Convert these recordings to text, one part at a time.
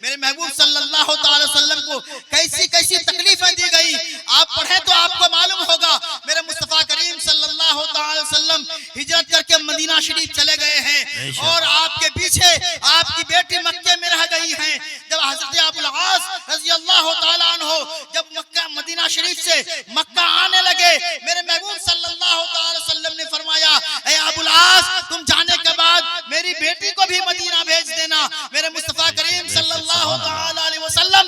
मेरे महबूब सल्लल्लाहु अलैहि वसल्लम को कैसी कैसी तकलीफें दी गई, आप पढ़े तो आपको मालूम होगा। मेरे मुस्तफा करीम सल्लल्लाहु अलैहि वसल्लम हिजरत करके मदीना शरीफ चले गए हैं और आपके पीछे आपकी बेटी मक्के में रह गई हैं। जब हजरत अबुल आस रज़ी अल्लाह तआला अन्हु जब मक्का मदीना शरीफ से मक्का आने लगे, मेरे महबूब सल्लल्लाहु अलैहि वसल्लम ने फरमाया, ए अबुल आस, तुम जाने के बाद मेरी बेटी को भी मदीना भेज देना। मेरे मुस्तफा करीम सल्लल्लाहु अलैहि वसल्लम,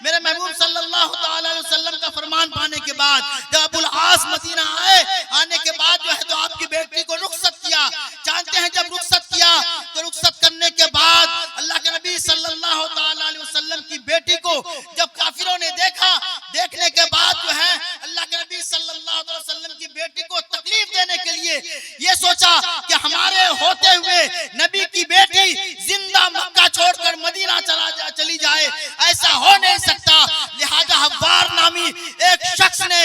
मेरे महबूब सल्लल्लाहु अलैहि वसल्लम का फरमान पाने के बाद जब अबुल आस मदीना आए, आने के बाद जो है तो आपकी बेटी को रुखसत किया। जानते हैं जब रुखसत किया तो रुखसत करने के बाद अल्लाह के नबी सल्लल्लाहु अलैहि वसल्लम की बेटी को जब काफिरों ने देखा, देखने के बाद जो है अल्लाह के नबी सल्लल्लाहु अलैहि वसल्लम की बेटी को तकलीफ देने के लिए ये सोचा कि हमारे होते हुए नबी की बेटी जिंदा मक्का छोड़कर मदीना चली जाए, ऐसा हो नहीं सकता। लिहाजा हव्वार नामी एक शख्स ने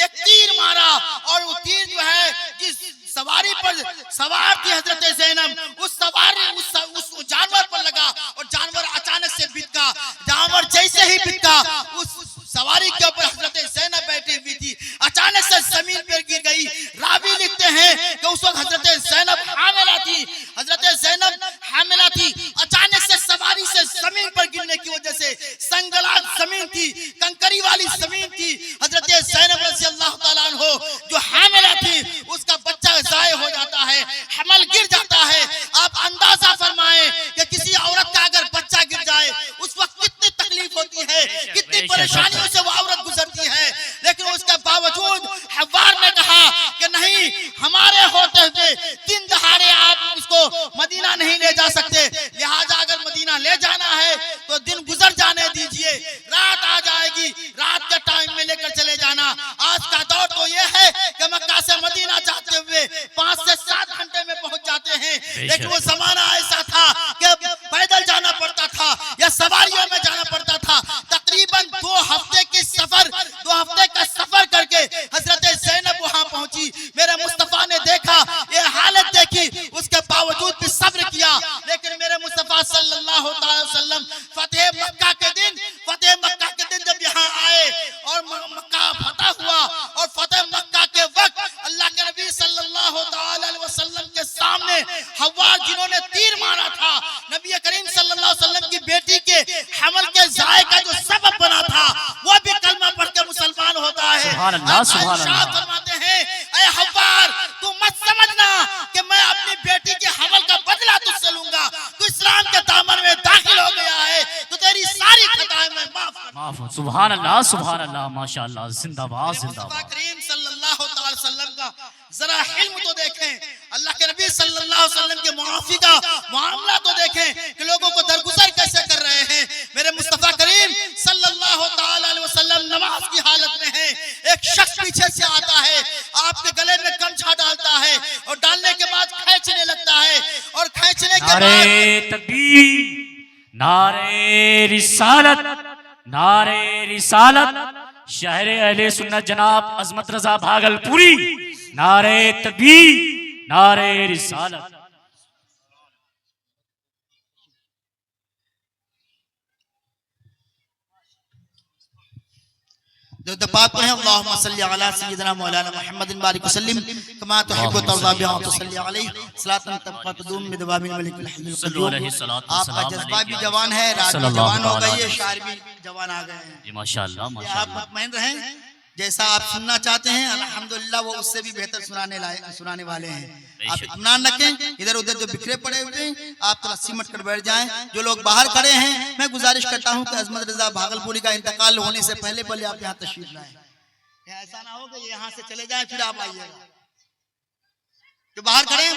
एक तीर मारा और वो तीर जो है जिस सवारी पर सवार थी हजरत ज़ैनब, उस जानवर पर लगा और जानवर अचानक से बिका। जानवर जैसे ही बिका, उस सवारी के ऊपर हजरत ज़ैनब बैठी हुई थी, अचानक से जमीन पर गिर गई। रावी लिखते हैं कि उस वक्त हजरत ज़ैनब हामिला थी, हजरत ज़ैनब हामिला थी। अचानक से सवारी से जमीन पर गिरने की वजह से संगलात जमीन थी, कंकरी वाली जमीन थी। हजरत ज़ैनब रज़ी अल्लाह तआला अन्हो जो हामिला थी, उसका बच्चा ज़ाय हो जाता है, हमल गिर जाता है। आप अंदाजा फरमाएं कि किसी औरत का अगर बच्चा गिर जाए उस वक्त कितनी तकलीफ होती है, कितनी परेशानियों से वो औरत गुजरती है। लेकिन उसके बावजूद हव्वार ने कहा कि नहीं, हमारे होते हुए दिन दहाड़े आप उसको मदीना नहीं ले जा सकते, लिहाजा अगर मदीना ले जाना है तो दिन गुजर जाने दीजिए, रात आ जाएगी, रात के टाइम में लेकर चले जाना। आज का दौर तो ये है कि मक्का से मदीना जाते हुए 5 से 7 घंटे में पहुंच जाते हैं, लेकिन वो जमाना ऐसा था कि पैदल जाना पड़ता था या सवारियों में जाना पड़ता था। तकरीबन 2 हफ्ते का सफर करके हजरत ज़ैनब वहां पहुंची। मेरे मुस्तफा ने देखा, ये हालत देखी, उसके बावजूद भी सब्र किया। लेकिन मेरे मुस्तफा सल्लल्लाहु अलैहि वसल्लम फतेह मक्का के दिन जब यहाँ आए और मक्का फतह हुआ, और फतेह मक्का के वक्त अल्लाह के नबी सल्लल्लाहु अलैहि वसल्लम के सामने हव्वार जिन्होंने तीर मारा था, नबी करीम सल्लल्लाहु अलैहि वसल्लम की बेटी के हमल के ज़ाय का जो सबब बना था, वो भी कलमा पढ़ के मुसलमान होता है। सुभान अल्लाह, सुभान अल्लाह। फरमाते हैं, ऐ हव्वार, तू मत समझना कि मैं अपनी बेटी के हमल का बदला तुझसे लूंगा। तू इस्लाम के दामन में दाखिल हो गया है तो तेरी सारी खताएं मैं माफ। सुभान अल्लाह, सुभान अल्लाह, माशाअल्लाह, जिंदाबाद जिंदाबाद। करीम सल्लल्लाहु अलैहि वसल्लम का जरा हिल्म तो देखें, अल्लाह के नबी सल्लल्लाहु अलैहि वसल्लम के मुआफी का मामला तो देखें कि लोगों को दरगुजर कैसे कर रहे हैं। मेरे मुस्तफा करीम सल्लल्लाहु अलैहि वसल्लम नमाज की हालत में है, एक शख्स पीछे से आता है, आपके गले में गमछा डालता है और डालने के बाद खींचने लगता है, और खींचने के बाद तकबीर, नारे रिसालत, नारे रिसालत, शहर अहले सुन्नत जनाब अजमत रजा भागलपुरी, नारे तकबीर, नारे रिसालत। पाक पढ़ें, अल्लाहुम्मा सल्ली अला सय्यिदिना मौलाना मुहम्मदिन बारिक वसल्लिम कमा तुहिब्बु तर्ज़ा बिहा व सल्ली अलैहि सलातन तबqa तदूम बिदवामिल मलिकिल हय्युल क़य्यूम। आपका जज्बा भी जवान है, रात भी जवान हो गई है, शायर भी जवान आ गए हैं। माशाअल्लाह, आप माशाअल्लाह। मुतमईन रहें, जैसा आप सुनना चाहते हैं अल्हम्दुलिल्लाह वो उससे भी बेहतर सुनाने वाले हैं। आप इत्मीनान रखें, इधर उधर जो बिखरे पड़े हुए हैं आप थोड़ा सिमट कर बैठ जाएं। जो लोग बाहर खड़े हैं, मैं गुजारिश करता हूं कि अजमत रजा भागलपुरी का इंतकाल होने से पहले आप यहाँ तशरीफ लाएं। ऐसा ना हो कि यहाँ से चले जाएं फिर आप आइएगा। जो बाहर खड़े हैं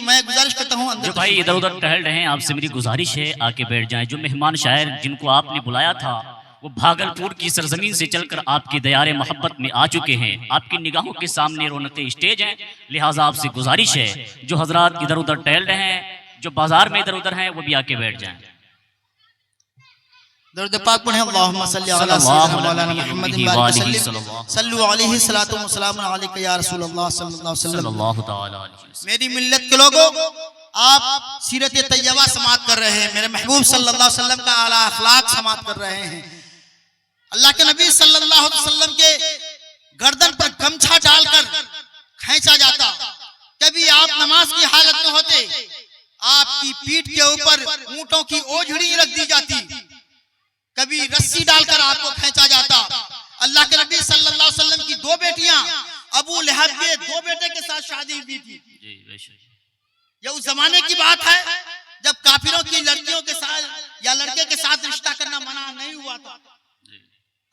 मैं गुजारिश करता हूँ जो भाई इधर उधर टहल रहे हैं, आपसे मेरी गुजारिश है आके बैठ जाएं। जो मेहमान शायर जिनको आपने बुलाया था वो भागलपुर की सरजमीन से चलकर आपकी दयारे मोहब्बत में आ चुके हैं, आपकी निगाहों के सामने रौनते स्टेज हैं। लिहाजा आपसे गुजारिश है जो हजरात इधर उधर टहल रहे हैं, जो बाजार में इधर उधर हैं, वो भी आके बैठ जाएं। दरूद पाक पढ़ें, अल्लाहुम्मा सल्ली अला सय्यिदिना मौलाना मुहम्मदिन बारिक वसल्लिम सल्लु अलैहि सलातु व सलाम अलैका या रसूलल्लाह सल्लल्लाहु अलैहि वसल्लम। मेरी मिल्लत के लोगों, आप सीरत तैयबा समाप्त कर रहे हैं, मेरे महबूब सल्लल्लाहु अलैहि वसल्लम का आला अखलाक समाप्त कर रहे हैं। अल्लाह के नबी सल्लल्लाहु अलैहि वसल्लम के गर्दन पर गमछा डालकर खींचा जाता, कभी आप नमाज की हालत में होते, आपकी पीठ के ऊपर ऊंटों की ओझड़ी रख दी जाती, कभी रस्सी डालकर आपको खींचा जाता। अल्लाह के नबी सल्लल्लाहु अलैहि वसल्लम की दो बेटियां अबू लहब के दो बेटे के साथ शादी हुई थी। ये उस जमाने की बात है जब काफिरों की लड़कियों के साथ या लड़के के साथ रिश्ता करना मना नहीं हुआ था।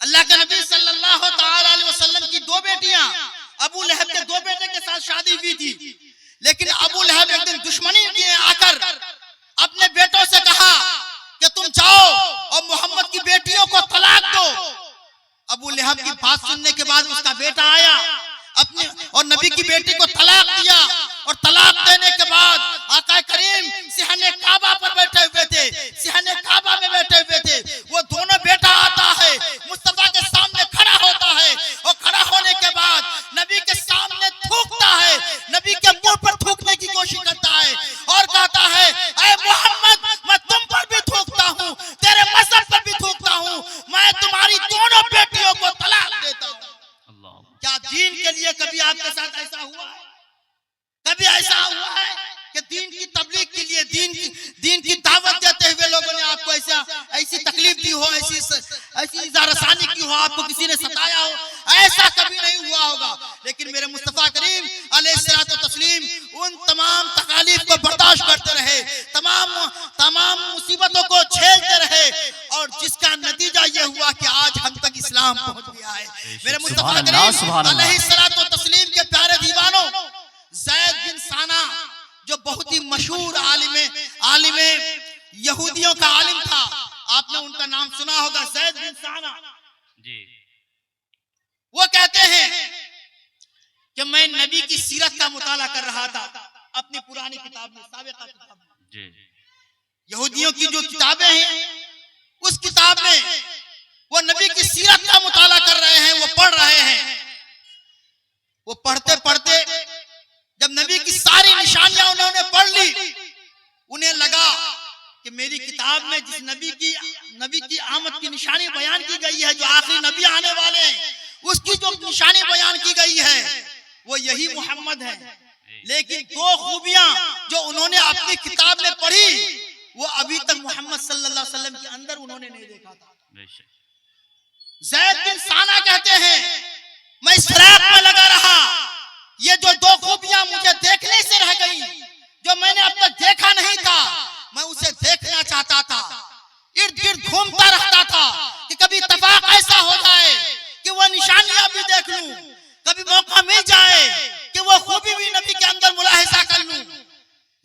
अल्लाह के नबी सल्लल्लाहु ताला अलैहि वसल्लम की दो बेटियां अबू लहब के दो बेटे के साथ शादी हुई थी, लेकिन अबू लहब एक दिन दुश्मनी किए आकर अपने बेटों से कहा कि तुम जाओ और मोहम्मद की बेटियों को तलाक दो। अबू लहब की बात सुनने के बाद उसका बेटा आया अपने और नबी की बेटी को तलाक दिया, और तलाक देने के बाद आका करीम सिहने काबा पर बैठे हुए थे, सिहने काबा में बैठे हुए थे। वो दोनों बेटा आता है, मुस्तफा के सामने खड़ा होता है, और खड़ा होने के बाद नबी के सामने थूकता है, नबी के मुंह पर थूकने की कोशिश करता है और कहता है, ऐ मोहम्मद, मैं तुम पर भी थूकता हूँ, तेरे मजहब पर भी थूकता हूँ, मैं तुम्हारी दोनों बेटियों को तलाक देता हूँ। क्या दीन के लिए कभी आपके साथ ऐसा हुआ है? कभी ऐसा हुआ है कि दीन की तबलीग के लिए, दीन की दावत देते हुए लोगों ने आपको ऐसी तकलीफ दी हो, ऐसी इज़ारसानी की हो, आपको किसी ने सताया हो? ऐसा कभी नहीं हुआ होगा। लेकिन मेरे मुस्तफा करीम अलैहिस्सलातु तस्लीम उन तमाम तकालीफ को बर्दाश्त करते रहे, तमाम मुसीबतों को झेलते रहे, और जिसका नतीजा ये हुआ कि आज हम तक इस्लाम पहुंच गया है। मेरे मुस्तफा करीम अलैहिस्सलातु तस्लीम के प्यारे दीवानों, ज़ैद बिन साना जो बहुत ही मशहूर आलिम यहूदियों का आलिम था, आपने उनका नाम सुना होगा, ज़ैद बिन साना जी। वो कहते हैं कि मैं नबी की सीरत का मुताला कर रहा था अपनी पुरानी किताब में, साबिक़ा किताब में जी। यहूदियों की जो किताबें हैं उस किताब में वो नबी की सीरत का मुताला कर रहे हैं, वो पढ़ रहे हैं। वो पढ़ते पढ़ते जब नबी की सारी निशानियां उन्होंने पढ़ ली, उन्हें लगा कि मेरी किताब में जिस नबी की आमद की निशानी बयान की गई है, जो आखिरी नबी आने वाले हैं, उसकी जो निशानी बयान की गई है वो यही मोहम्मद है। लेकिन दो खूबियां जो उन्होंने अपनी किताब में पढ़ी, वो अभी तक मोहम्मद सल्लल्लाहु अलैहि वसल्लम के अंदर उन्होंने नहीं देखा था। ज़ैद बिन साना कहते हैं, मैं इस फिराक में लगा रहा, ये जो दो खूबियां मुझे देखने से रह गई, जो मैंने अब तक देखा नहीं था, मैं उसे देखना चाहता था। इर्द गिर्द घूमता रहता था कि कभी इत्तेफाक ऐसा हो जाए कि वो निशानियां भी देख लूं, कभी मौका मिल जाए कि वो खूबी भी नबी के अंदर मुलाहिजा कर लूं।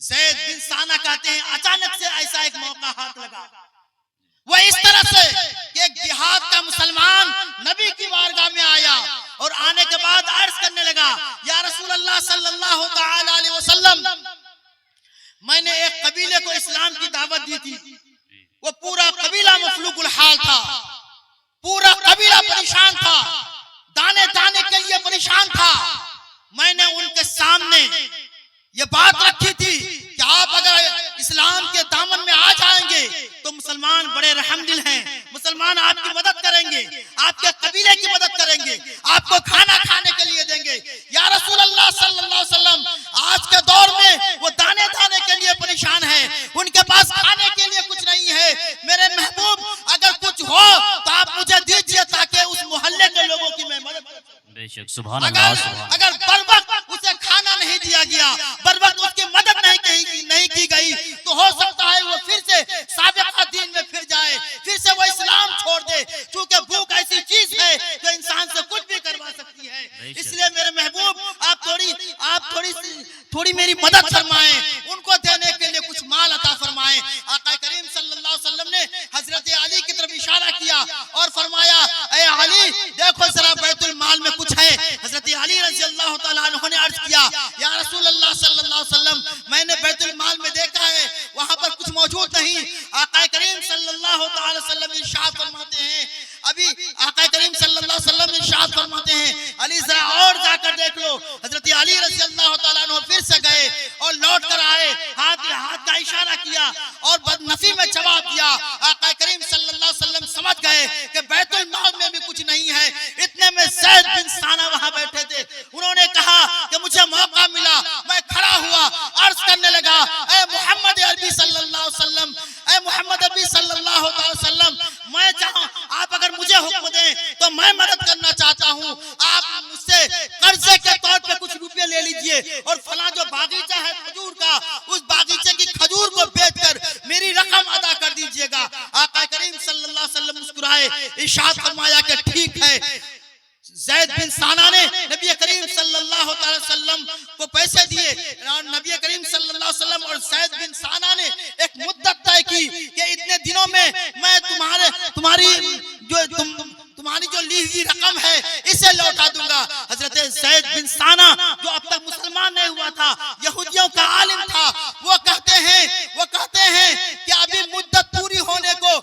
ज़ैद बिन साना कहते हैं, अचानक से ऐसा एक मौका हाथ लगा। वो इस तरह से कि एक जिहाद का मुसलमान नबी की बारगाह में आया और आने के बाद अर्ज करने लगा, या रसूल अल्लाह सल्लल्लाहु ताला अलैहि वसल्लम, मैंने एक कबीले को इस्लाम की दावत दी थी, वो पूरा कबीला मफलूकुल हाल था, पूरा कबीला परेशान था, दाने दाने के लिए परेशान था। मैंने उनके सामने ये बात रखी थी कि आप अगर इस्लाम के दामन में आ जाएंगे तो मुसलमान बड़े रहमदिल हैं, मुसलमान आपकी मदद करेंगे, आपके कबीले की मदद करेंगे, आपको खाना खाने के लिए देंगे। या रसूल अल्लाह सल्लल्लाहु अलैहि वसल्लम, आज के दौर में वो दाने दाने के लिए परेशान है, उनके पास खाने के लिए कुछ नहीं है। मेरे महबूब, अगर कुछ हो तो आप मुझे दीजिए ताकि उस मोहल्ले के लोगों की मैं मदद कर सकूं। बेशक, सुभान अल्लाह। अगर बर वक्त उसे खाना नहीं दिया गया, बर वक्त उसकी मदद नहीं की गई, तो हो सकता है वो फिर से साबिक़ा दीन में फिर जाए, फिर से वो इस्लाम छोड़ दे, क्योंकि भूख ऐसी चीज है जो इंसान से कुछ भी करवा सकती है। इसलिए मेरे महबूब, आप थोड़ी मेरी मदद फरमाएं, उनको देने के लिए कुछ माल अता फरमाएं। आका करीम सल्लल्लाहु अलैहि वसल्लम ने हजरत अली की तरफ इशारा किया और फरमाया, ए अली, देखो जरा बैतुल माल में कुछ है। हजरत अली रज़ी अल्लाह तआला अन्हु ने अर्ज किया, या रसूल अल्लाह सल्लल्लाहु अलैहि वसल्लम, मैंने बैतुल माल में देखा है, वहां पर कुछ मौजूद नहीं। आका करीम सल्लल्लाहु अलैहि वसल्लम इरशाद फरमाते हैं, अभी आका करीम सल्लल्लाहु अलैहि वसल्लम इरशाद फरमाते हैं, अली जरा और जाकर देख लो। हजरत अली रज़ी अल्लाह तआला अन्हु फिर से गए और लौट कर आए, हाथ हाथ का इशारा किया और बदनफी में जवाब दिया। आका करीम सल्लल्लाहु अलैहि वसल्लम समझ गए कि बैतुल माल में भी कुछ नहीं है। इतने में ज़ैद बिन साना वहां बैठे थे। उन्होंने कहा कि मुझे मौका मिला, मैं खड़ा हुआ, अर्ज करने लगा, ऐ मोहम्मद अरबी सल्लल्लाहु अलैहि वसल्लम, ऐ मोहम्मद अरबी सल्लल्लाहु अलैहि वसल्लम, मैं चाहूं आप अगर मुझे हुक्म दें तो मैं मदद करना चाहता हूं। आप मुझसे कर्जे के तौर पे कुछ रुपए ले लीजिए और फला जो बागीचा है खजूर का, उस बागीचे की खजूर को बेचकर मेरी रकम अदा कर दीजिएगा। आका करीम सल्लल्लाहु अलैहि वसल्लम मुस्कुराए, इरशाद फरमाया कि ठीक है। ज़ैद बिन साना ने नबी करीम सल्लल्लाहु अलैहि वसल्लम को पैसे दिए और नबी करीम सल्लल्लाहु अलैहि वसल्लम और ज़ैद बिन साना ने एक मुद्दत तय की कि इतने दिनों में मैं तुम्हारी जो ली हुई रकम है इसे लौटा दूंगा। हजरत ज़ैद बिन साना जो अब तक मुसलमान नहीं हुआ था, यहूदियों का आलिम था, वो कहते हैं कि अभी मुद्दत पूरी होने को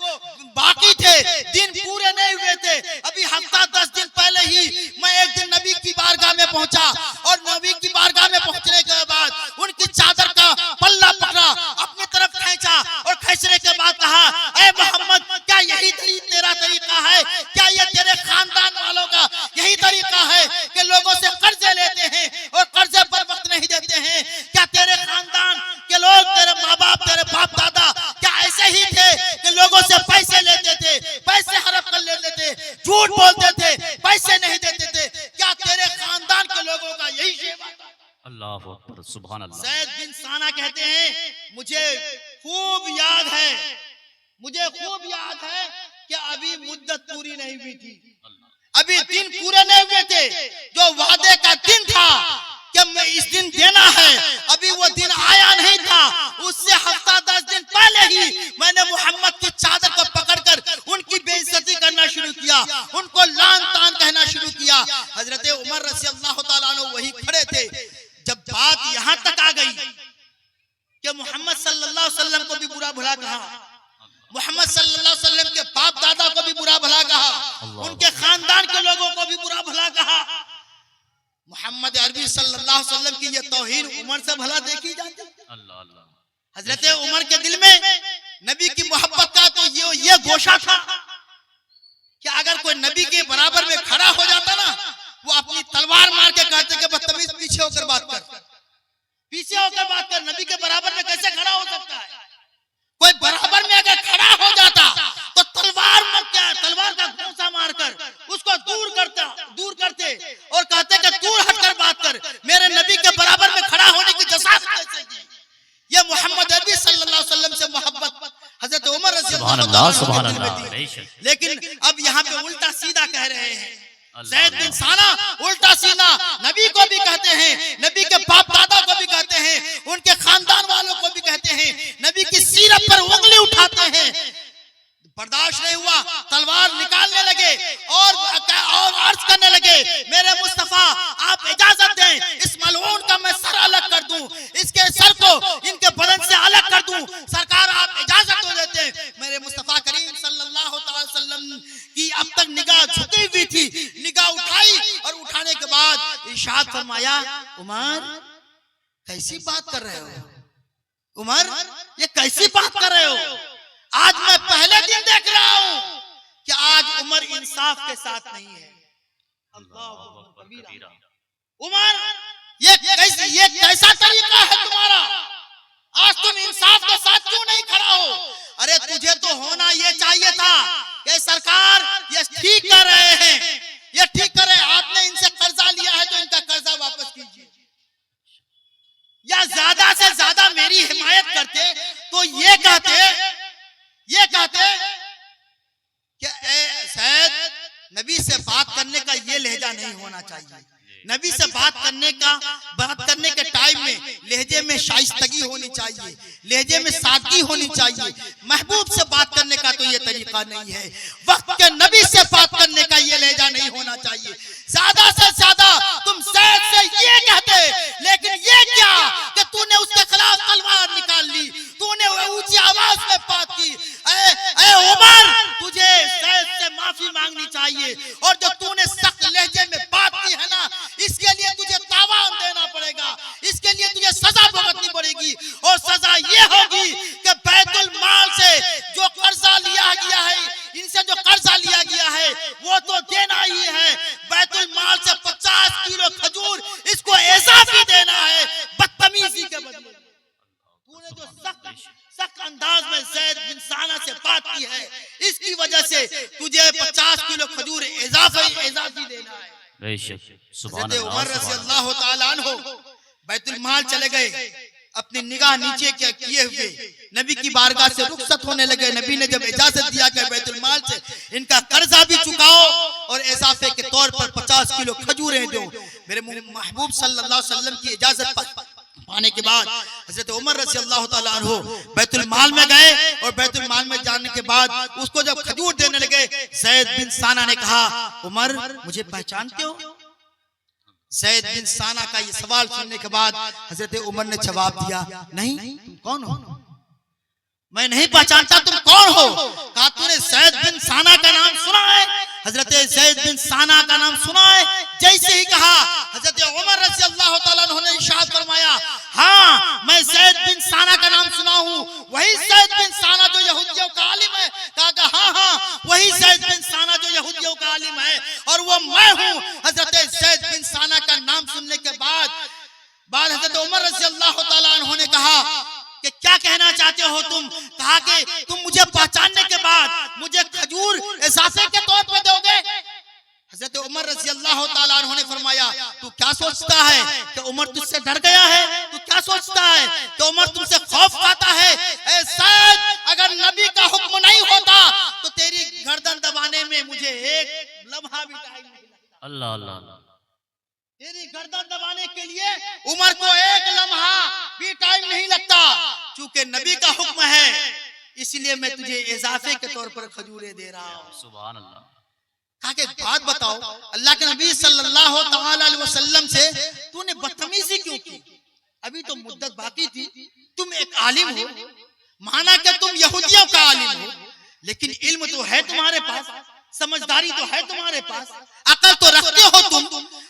बाकी थे, दिन पूरे नहीं हुए थे। अभी हफ्ता 10 दिन पहले ही मैं एक दिन नबी की बारगाह में पहुंचा और नबी की बारगाह में पहुंचने के बाद उनकी चादर का पल्ला पकड़ा, अपनी तरफ खींचा और खींचने के बाद कहा, ऐ मोहम्मद, क्या यही तेरा तरीका है? क्या ये तेरे खानदान वालों का यही तरीका है कि लोगों से कर्जे लेते हैं और कर्जे पर वक्त नहीं देते हैं? क्या तेरे खानदान के लोग, तेरे माँ बाप, तेरे बाप दादा क्या ऐसे ही थे कि लोगों से पैसे लेते थे, पैसे हड़प कर लेते थे, झूठ बोलते थे, पैसे नहीं देते थे? क्या तेरे खानदान के लोगों का यही शेवा था? अल्लाहु अकबर, सुभान अल्लाह। ज़ैद बिन साना कहते हैं, मुझे खूब याद है कि अभी मुद्दत पूरी नहीं हुई थी, अभी दिन पूरे नहीं हुए थे। जो वादे का दिन था कि मैं इस दिन देना है, अभी वो दिन आया नहीं था। उससे हफ्ता 10 दिन पहले ही मैंने मोहम्मद की चादर को पकड़कर उनकी बेइज्जती करना शुरू किया, उनको लान तान कहना शुरू किया। हजरत उमर रज़ी अल्लाह ताला अन्हु वही खड़े थे। जब बात यहाँ तक आ गई कि मोहम्मद सल्लल्लाहु अलैहि वसल्लम को भी बुरा भला कहा, मोहम्मद सल्लल्लाहु अलैहि वसल्लम के बाप दादा को भी बुरा भला कहा, उनके खानदान के लोगों को भी बुरा भला कहा, मोहम्मद अरबी सल्लल्लाहु अलैहि वसल्लम की ये तौहीन उमर से भला देखी जाती। अल्लाह अल्लाह। हजरत उमर के दिल में नबी की मोहब्बत का तो ये गोशा था कि अगर कोई नबी के बराबर में खड़ा हो जाता ना, वो अपनी तलवार मार के कहते कि बदतमीज पीछे होकर बात कर, नबी के बराबर में कैसे खड़ा हो सकता है? कोई बराबर में अगर खड़ा हो जाता तो तलवार का घूंसा मारकर उसको दूर करते और कहते कि दूर हटकर बात कर, मेरे नबी के बराबर में खड़ा होने की जसात कैसे की? ये मोहम्मद अरबी सल्लल्लाहु अलैहि वसल्लम से मोहब्बत हजरत उमर रज़ी अल्लाह अन्हु थी। लेकिन अब यहाँ पे उल्टा सीधा कह रहे हैं। ज़ैद बिन साना उल्टा सीधा नबी को भी कहते हैं, नबी के बाप दादा को भी कहते हैं, उनके खानदान वालों को भी कहते हैं, नबी की सीरत पर उंगली उठाते हैं। बर्दाश्त नहीं हुआ, तलवार निकालने लगे और अर्ज करने लगे, मेरे मुस्तफा आप इजाजत दें, इस मलऊन का मैं सर अलग कर दूं, इसके सर को इनके बदन से अलग कर दूं, सरकार आप इजाजत हो देते हैं। मेरे मुस्तफा करीम सल्लल्लाहु अलैहि वसल्लम की अब तक निगाह झुकी हुई थी, निगाह उठाई और उठाने के बाद इरशाद फरमाया, उमर कैसी बात कर रहे हो? उमर ये कैसी बात कर रहे हो? आज मैं पहले दिन देख रहा हूं कि आज उमर इंसाफ के साथ नहीं है। अल्लाहु अकबर। उमर ये कैसा तरीका है तुम्हारा? आज तुम इंसाफ के साथ क्यों नहीं खड़ा हो? अरे तुझे तो होना ये चाहिए था कि सरकार ये ठीक कर रहे हैं, ये ठीक कर रहे हैं, आपने इनसे कर्जा लिया है तो इनका कर्जा वापस कीजिए, या ज्यादा से ज्यादा मेरी हिमायत करते तो ये कहते कि शायद नबी से बात करने का ये लहजा नहीं होना चाहिए। नबी से बात करने के टाइम में लहजे में शाइस्तगी होनी चाहिए, लहजे में सादगी होनी चाहिए। महबूब से बात करने का तो ये तरीका नहीं है। वक्त के नबी से बात करने का ये लहजा नहीं होना चाहिए। ज्यादा से ज्यादा तुम ज़ैद से ये कहते, लेकिन ये क्या कि तूने उसके खिलाफ तलवार निकाल ली, तूने ऊंची आवाज में बात की। ऐ उमर, तुझे ज़ैद से माफी मांगनी चाहिए, और जो तूने सख्त लहजे में बात की है ना, इसके लिए तुझे तावान देना पड़ेगा, इसके लिए तुझे सजा भुगतनी पड़ेगी। और सजा ये वो तो देना ही है। बैतुल माल से 50 किलो खजूर इसको इजाफी देना है बदतमीजी के बदले। तूने जो सख्त अंदाज में ज़ैद बिन साना से बात की है, इसकी वजह से तुझे 50 किलो खजूर इजाफी देना है। हज़रत उमर रज़ी अल्लाह ताला अन्हु बैतुल माल चले गए, अपनी निगाह नीचे किए हुए नबी की बारगाह से रुखसत होने लगे। नबी ने जब इजाजत दिया कि बैतुल माल से इनका कर्जा भी चुकाओ और इजाफे के तौर पर 50 किलो खजूरें दो, मेरे महबूब सल्लल्लाहु अलैहि वसल्लम की इजाजत पाने के बाद हज़रत उमर रज़ी अल्लाह ताला अन्हु बैतुल माल में गए और बैतुल माल में जाने के बाद उसको जब खजूर देने लगे, ज़ैद बिन साना ने कहा, उमर मुझे पहचानते हो? ज़ैद बिन साना का ये सवाल सुनने के बाद हज़रत उमर ने जवाब दिया, नहीं, तुम कौन हो? मैं नहीं पहचानता, तुम कौन हो? कहा, तूने ज़ैद बिन साना का नाम सुना है? हज़रत ज़ैद बिन साना का नाम सुना है? जैसे ही कहा हज़रत उमर रज़ी अल्लाह ताला अन्हु ने इरशाद फरमाया, हाँ मैं ज़ैद बिन साना का नाम सुना हूँ, वही ज़ैद बिन साना जो यहूदियों का आलिम है। कहा, हाँ वही ज़ैद बिन साना जो यहूदियों का आलिम है और वो मैं हूँ। हज़रत ज़ैद बिन साना का नाम सुनने के बाद हज़रत उमर रज़ी अल्लाह ताला अन्हु ने कहा कि क्या कहना चाहते हो तुम? कहा कि तुम मुझे पहचानने के बाद मुझे खजूर इजाफे के तौर पर दोगे? हज़रत उमर रज़ी अल्लाह ताला अन्हु ने फरमाया, तू क्या सोचता है कि उमर तुझसे डर गया है? तू क्या सोचता है कि उमर तुमसे खौफ खाता है? ऐ ज़ैद, अगर नबी का हुक्म नहीं होता तो तेरी गर्दन दबाने में मुझे एक लम्हा भी टाइम नहीं लगता। अल्लाह अल्लाह, तेरी गर्दन दबाने के लिए उमर को एक लम्हा भी टाइम नहीं लगता। चूंकि नबी का हुक्म है इसलिए मैं तुझे इजाफे के तौर पर खजूरें दे रहा हूँ। सुभान अल्लाह। कहा कि एक बात बताओ, अल्लाह के नबी सल्लल्लाहु ताला अलैहि वसल्लम से तूने बदतमीजी क्यों की? अभी तो मुद्दत बाकी थी, तुम एक आलिम हो, माना कि तुम यहूदियों का आलिम हो, लेकिन इल्म तो है तुम्हारे पास, समझदारी तो है तुम्हारे पास, अकल तो रखते हो तुम,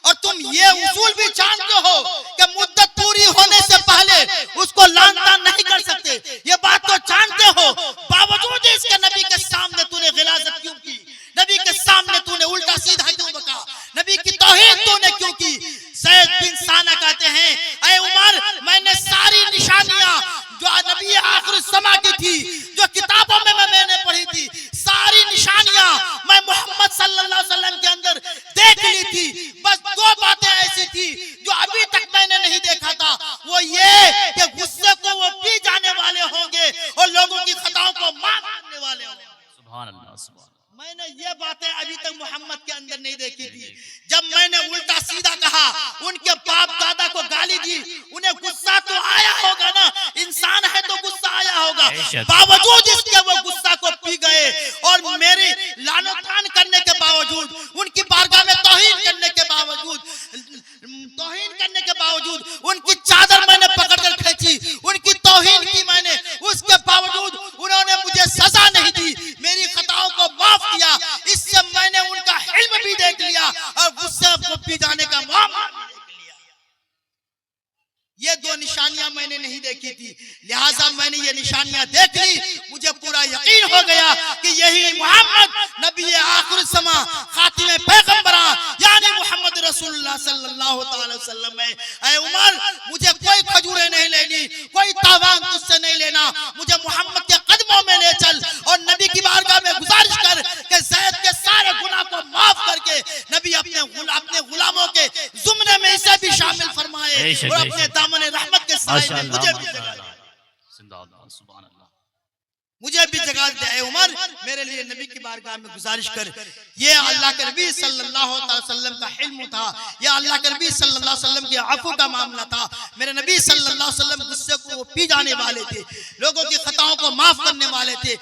और तुम ये उसूल भी जानते हो कि मुद्दत पूरी होने से पहले उसको लानतान नहीं कर सकते। ये बात तो जानते हो, बावजूद इसके नबी के सामने तूने गिलाजत क्यों की? नबी के सामने तूने उल्टा सीधा क्यों बका? नबी की तौहीन तूने क्यों की? ज़ैद बिन साना कहते हैं, ऐ उमर, मैंने सारी निशानियां जो नबी आखिर समा की थी, जो किताबों में मैंने पढ़ी थी, सारी निशानियां मैं मोहम्मद सल्लल्लाहु अलैहि वसल्लम के अंदर देख ली थी। बस दो बातें ऐसी थी जो अभी तक मैंने नहीं देखा था, वो ये कि गुस्से को वो पी जाने वाले होंगे और लोगों की खताओं को माफ करने वाले होंगे। सुभान अल्लाह, सुभान। मैंने ये बातें अभी तक मोहम्मद के अंदर नहीं देखी थी। जब मैंने उल्टा सीधा कहा, उनके बाप दादा को गाली दी, उन्हें गुस्सा तो आया होगा ना, इंसान है तो गुस्सा आया होगा, बावजूद इसके वो गुस्सा को पी गए और मेरी लानतान करने के बावजूद, उनकी बारगाह में तौहीन करने के बावजूद उनकी चादर मैंने पकड़कर खींची, उनकी तौहीन की मैंने, उसके बावजूद उन्होंने मुझे सजा नहीं दी, मेरी खताओं को माफ किया। इससे मैंने उनका इल्म भी देख लिया और गुस्से को पी जाने का मामला भी देख लिया। ये दो निशानियां मैंने नहीं देखी थी, लिहाजा मैंने ये निशानियां देख ली। मुझे पूरा यकीन हो गया कि यही मोहम्मद नबी आखिर समा खातिमे पैगंबरा यानी मोहम्मद रसूलुल्लाह सल्लल्लाहु अलैहि वसल्लम है। ऐ उमर, मुझे कोई खजूरें नहीं लेनी, कोई तावान तुझसे नहीं लेना, मुझे मोहम्मद के कदमों में ले चल और नबी की बारगाह में गुजारिश कर कि ज़ैद के सारे गुनाह को माफ करके नबी अपने गुलामों के जुमरे में इसे भी शामिल फरमाए और अपने दामन रहमत के साए में मुझे भी जगह दे। सुभान अल्लाह, मुझे भी जगह दे। उमर, मेरे लिए नबी की बारगाह में गुजारिश कर। ये अल्लाह के नबी सल्लल्लाहु अलैहि वसल्लम का हिल्म था, ये अल्लाह के नबी सल्लल्लाहु अलैहि वसल्लम के अफू का मामला था। मेरे नबी सल्लल्लाहु अलैहि वसल्लम गुस्से को पी जाने वाले थे, लोगों की खताओं को माफ करने वाले थे।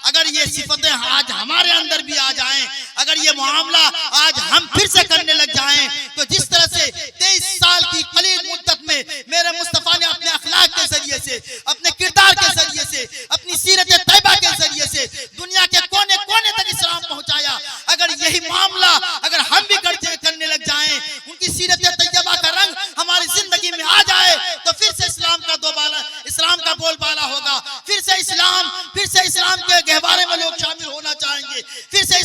अगर ये सिफतें आज हमारे अंदर भी आ जाएं, अगर ये मामला आज हम फिर से करने लग जाएं, तो जिस तरह से 23 साल की कलील मुद्दत में मेरे मुस्तफा ने अपने अखलाक के जरिए से, अपने किरदार के जरिए से, अपनी सीरत तैयबा के जरिए से दुनिया के कोने कोने तक इस्लाम पहुंचाया, अगर यही मामला अगर हम भी करने लग जाएं, उनकी सीरत तैयबा का रंग हमारी जिंदगी में आ जाए, तो फिर से इस्लाम का बोलबाला होगा, फिर से इस्लाम के गहवारे में लोग शामिल होना चाहेंगे। जाएंगे, फिर से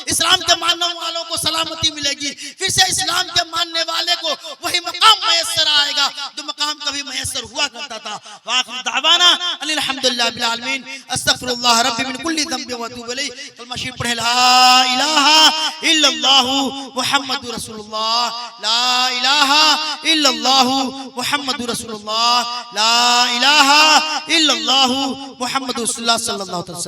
इस्लाम के मानने वालों को सलामती मिलेगी, फिर से इस्लाम के मानने वाले को वही मकाम मयस्सर आएगा जो मकाम कभी मयस्सर हुआ करता था। वाखिर दावाना अनिल हम्दुलिल्लाह बिल आलमीन, अस्तगफिरुल्लाह रब्बी मिन कुल्ली ज़ंबि व अतूबु इलैह। कलमा शरीफ पढ़े, ला इलाहा इल्लल्लाहु मुहम्मदुर रसूलुल्लाह, ला इलाहा इल्लल्लाहु मुहम्मदुर रसूलुल्लाह, ला इलाहा इल्लल्लाहु मुहम्मदुर रसूलुल्लाह सल्लल्लाहु अलैहि वसल्लम।